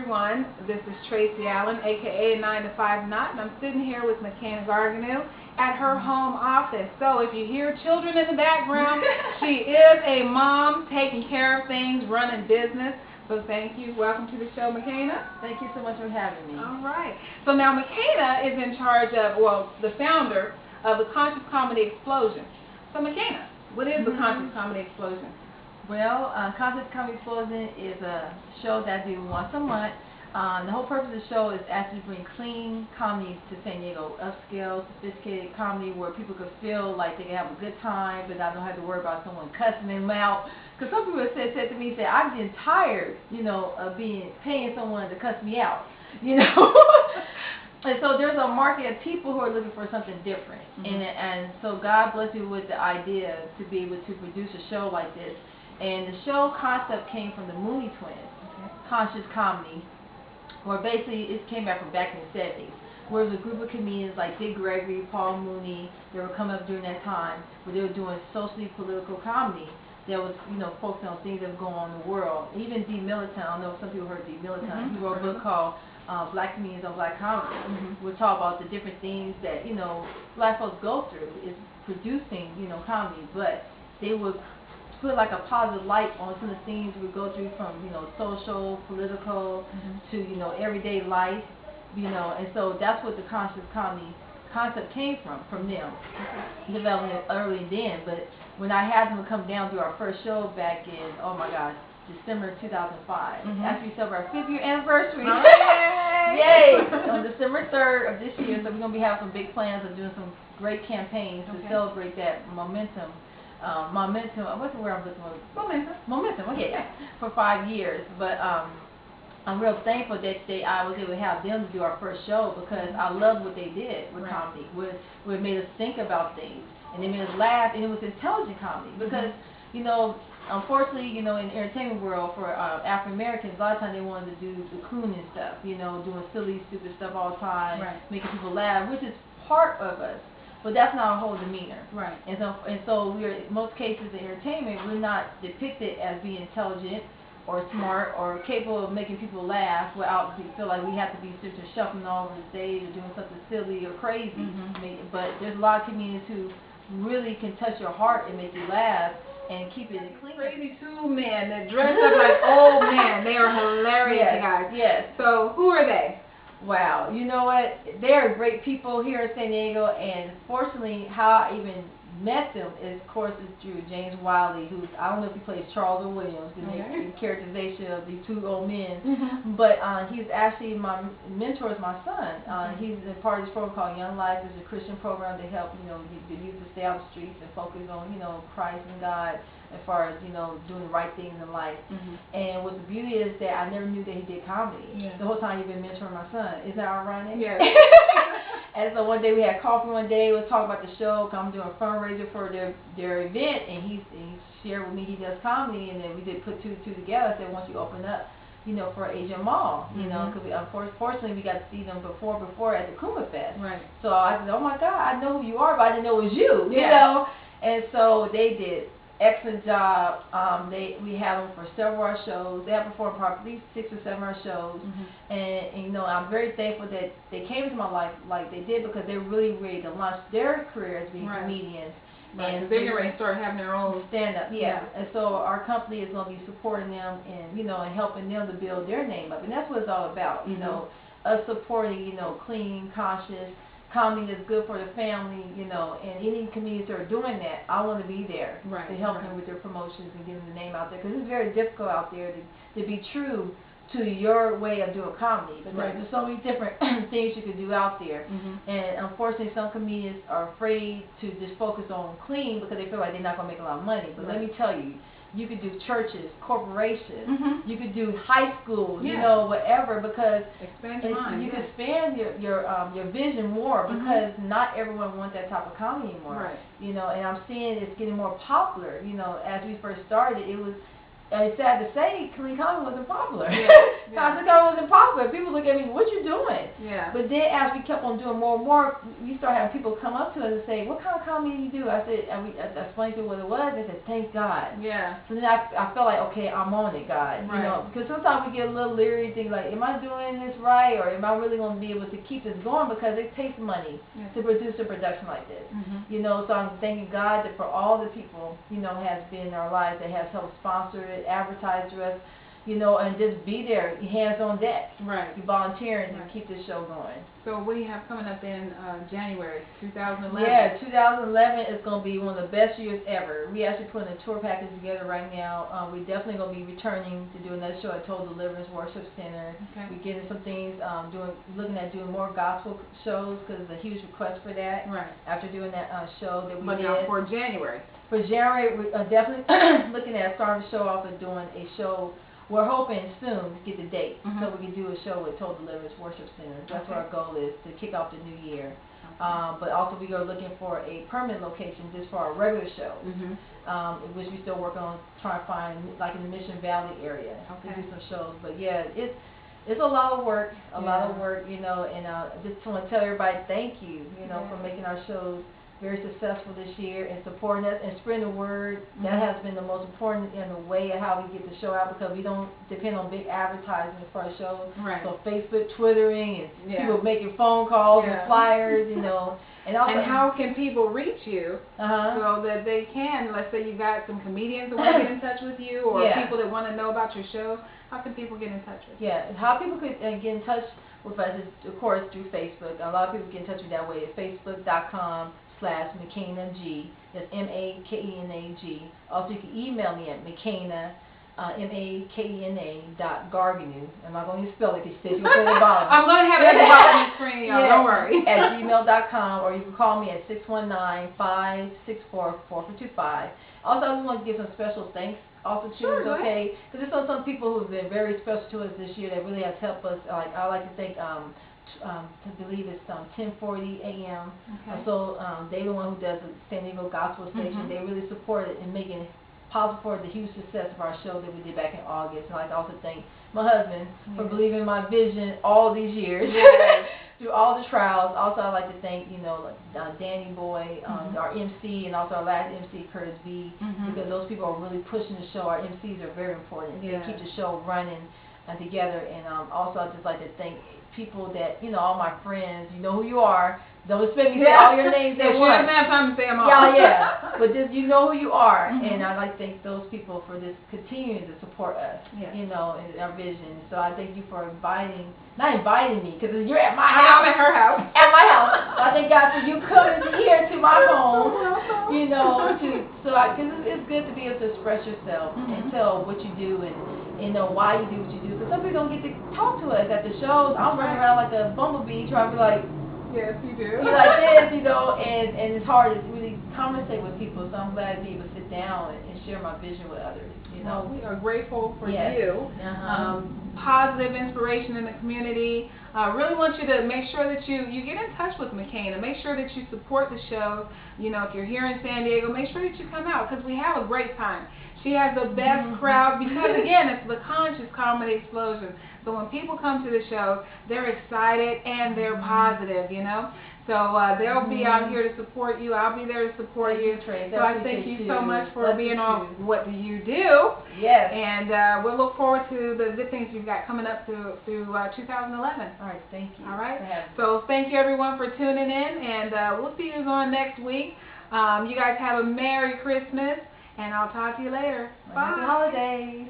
everyone. This is Tracy Allen, aka 9 to 5 Not, and I'm sitting here with Makena Gargonnu at her home office. So if you hear children in the background, she is a mom taking care of things, running business. So thank you. Welcome to the show, Makena. Thank you so much for having me. All right. So now Makena is in charge of, well, the founder of the Conscious Comedy Explosion. So Makena, what is the Conscious Comedy Explosion? Well, Conscious Comedy Explosion is a show that I do once a month. The whole purpose of the show is actually to bring clean comedy to San Diego, upscale, sophisticated comedy where people could feel like they can have a good time, but I don't have to worry about someone cussing them out. Because some people have said to me, I'm getting tired, of paying someone to cuss me out, And so there's a market of people who are looking for something different, and so God blessed me with the idea to be able to produce a show like this. And the show concept came from the Mooney Twins, Conscious Comedy, where basically it came back from back in the 70s, where it was a group of comedians like Dick Gregory, Paul Mooney, they were coming up during that time, where they were doing socially political comedy that was, focusing on things that were going on in the world. Even D. Militant, I know some people heard D. Militant, he wrote a book called Black Comedians on Black Comedy. We'll talk about the different things that, black folks go through is producing, comedy, but they would put like a positive light on some of the things we go through from, social, political, to, everyday life, and so that's what the conscious comedy concept came from them, developing it early then. But when I had them come down to our first show back in, oh my gosh, December 2005, after we celebrated our 5th year anniversary, yay, on December 3rd of this year, so we're going to be having some big plans of doing some great campaigns to celebrate that momentum, what's the word I'm looking for? Momentum, okay, for 5 years. But I'm real thankful that I was able to have them to do our first show, because I loved what they did with comedy, where it made us think about things, and it made us laugh, and it was intelligent comedy, because, unfortunately, in the entertainment world, for African Americans, a lot of times they wanted to do the clowning stuff, doing silly, stupid stuff all the time, making people laugh, which is part of us. But that's not our whole demeanor. Right. And so we're, in most cases in entertainment, we're not depicted as being intelligent or smart or capable of making people laugh without feel like we have to be shuffling all over the stage or doing something silly or crazy. But there's a lot of comedians who really can touch your heart and make you laugh and keep it clean. Crazy two men that dress up like old men. They are hilarious, guys. Yes. So who are they? Wow, you know what? They're great people here in San Diego, and fortunately, how I even met them is, of course, is through James Wiley, who's, I don't know if he plays Charles or Williams, the characterization of these two old men, but he's actually my mentor, is my son. He's a part of this program called Young Life. It's a Christian program to help, the youth to stay out the streets and focus on, Christ and God, as far as, doing the right things in life. And what the beauty is that I never knew that he did comedy. The whole time he's been mentoring my son. Isn't that ironic? Yes. And so one day we had coffee one day, we was talking about the show, I'm doing a fundraiser for their event, and he shared with me he does comedy, and then we did put two and two together. I said, once you open up, for Asian Mall, because unfortunately we got to see them before at the Kuma Fest. Right. So I said, oh my God, I know who you are, but I didn't know it was you, And so they did excellent job. We have them for several of our shows. They have performed probably at least 6 or 7 of our shows, and I'm very thankful that they came into my life like they did, because they're really ready to launch their career as being comedians. And they're ready to start having their own stand-up. And so our company is going to be supporting them and and helping them to build their name up, and that's what it's all about. Us supporting clean, conscious comedy that's good for the family, and any comedians that are doing that, I want to be there to help them with their promotions and getting the name out there, because it's very difficult out there to be true to your way of doing comedy, because there's so many different things you can do out there, and unfortunately some comedians are afraid to just focus on clean because they feel like they're not going to make a lot of money. But let me tell you, you could do churches, corporations, you could do high schools, whatever, because you can expand your vision more, because not everyone wants that type of comedy anymore. And I'm seeing it's getting more popular. As we first started, it was it's sad to say, clean comedy wasn't popular. Yeah. Clean comedy wasn't popular. People look at me, what you doing? Yeah. But then as we kept on doing more and more, we started having people come up to us and say, what kind of comedy do you do? I said, I explained to them what it was. They said, thank God. Yeah. So then I felt like, okay, I'm on it, God. Right. You know, because sometimes we get a little leery, think like, am I doing this right, or am I really going to be able to keep this going? Because it takes money to produce a production like this. You know, so I'm thanking God that for all the people, you know, has been in our lives that has helped sponsor it, advertise to us, you know, and just be there, hands on deck. Right. You volunteering to keep this show going. So what do you have coming up in January 2011? Yeah, 2011 is going to be one of the best years ever. We actually putting a tour package together right now. We're definitely going to be returning to do another show at Total Deliverance Worship Center. Okay. We're getting some things, looking at doing more gospel shows because there's a huge request for that. Right. After doing that show that we did. Now for January. For January, we're definitely looking at starting the show off and doing a show. We're hoping soon to get the date so we can do a show with Total Deliverance Worship Center. That's what our goal is, to kick off the new year. But also we are looking for a permanent location just for our regular show, which we still working on trying to find, like in the Mission Valley area, to do some shows. But yeah, it's a lot of work, you know, and just want to tell everybody thank you, you know, for making our shows very successful this year and supporting us and spreading the word. That has been the most important in the way of how we get the show out, because we don't depend on big advertisements for our shows. Right. So Facebook, Twittering, and people making phone calls and flyers, you know. And how can people reach you so that they can, let's say you've got some comedians that want to get in touch with you, or people that want to know about your show, how can people get in touch with you? Yeah, how people could get in touch with us is, of course, through Facebook. A lot of people get in touch with that way at facebook.com/Makena G. That's MAKENAG. Also, you can email me at Makena, MAKENA.Gargonnu. I'm not going to spell it because you said you'll put it at the bottom. I'm going to have it at the bottom of the screen, y'all. Don't worry. At gmail.com, or you can call me at 619-564-4425. Also, I just want to give some special thanks also to us, okay? Because there's some people who have been very special to us this year that really has helped us. Like, I like to thank to believe it's 1040 a.m. So they're the one who does the San Diego Gospel Station. They really supported in making it possible for the huge success of our show that we did back in August. And I'd like to also thank my husband for believing in my vision all these years through all the trials. Also, I'd like to thank, you know, Danny Boy, our MC, and also our last MC, Curtis B, because those people are really pushing the show. Our MCs are very important. They keep the show running together. And also, I'd just like to thank people that, you know, all my friends, you know who you are. Don't expect me to say all your names at once. You have time to say them all. But just, you know who you are. And I'd like to thank those people for just continuing to support us, you know, in our vision. So I thank you for not inviting me, because you're at my house. I'm at her house. At my house. I thank God for you coming here to my home, you know, because it's good to be able to express yourself and tell what you do and you know why you do what you do. Because some people don't get to talk to us at the shows. I'm running around like a bumblebee trying to be like, yes, you do. Like this, you know, and it's hard to really conversate with people. So I'm glad to be able to sit down and share my vision with others. You know, we are grateful for you. Positive inspiration in the community. Really want you to make sure that you get in touch with Makena. Make sure that you support the show. You know, if you're here in San Diego, make sure that you come out, because we have a great time. She has the best crowd because, again, it's the conscious comedy explosion. So when people come to the show, they're excited and they're positive, you know. So they'll be out here to support you. I'll be there to support you. Tracy. So I thank you so much for being on What Do You Do? Yes. And we'll look forward to the good things you've got coming up through 2011. All right, thank you. All right. So thank you, everyone, for tuning in, and we'll see you on next week. You guys have a Merry Christmas, and I'll talk to you later. Bye. Happy holidays.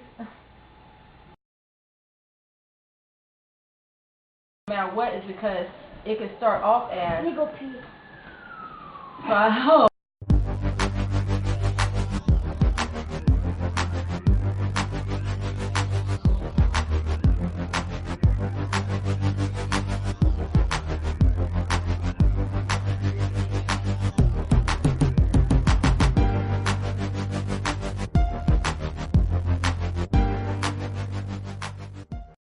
No matter what, is because it could start off as. Let me go pee. So I hope.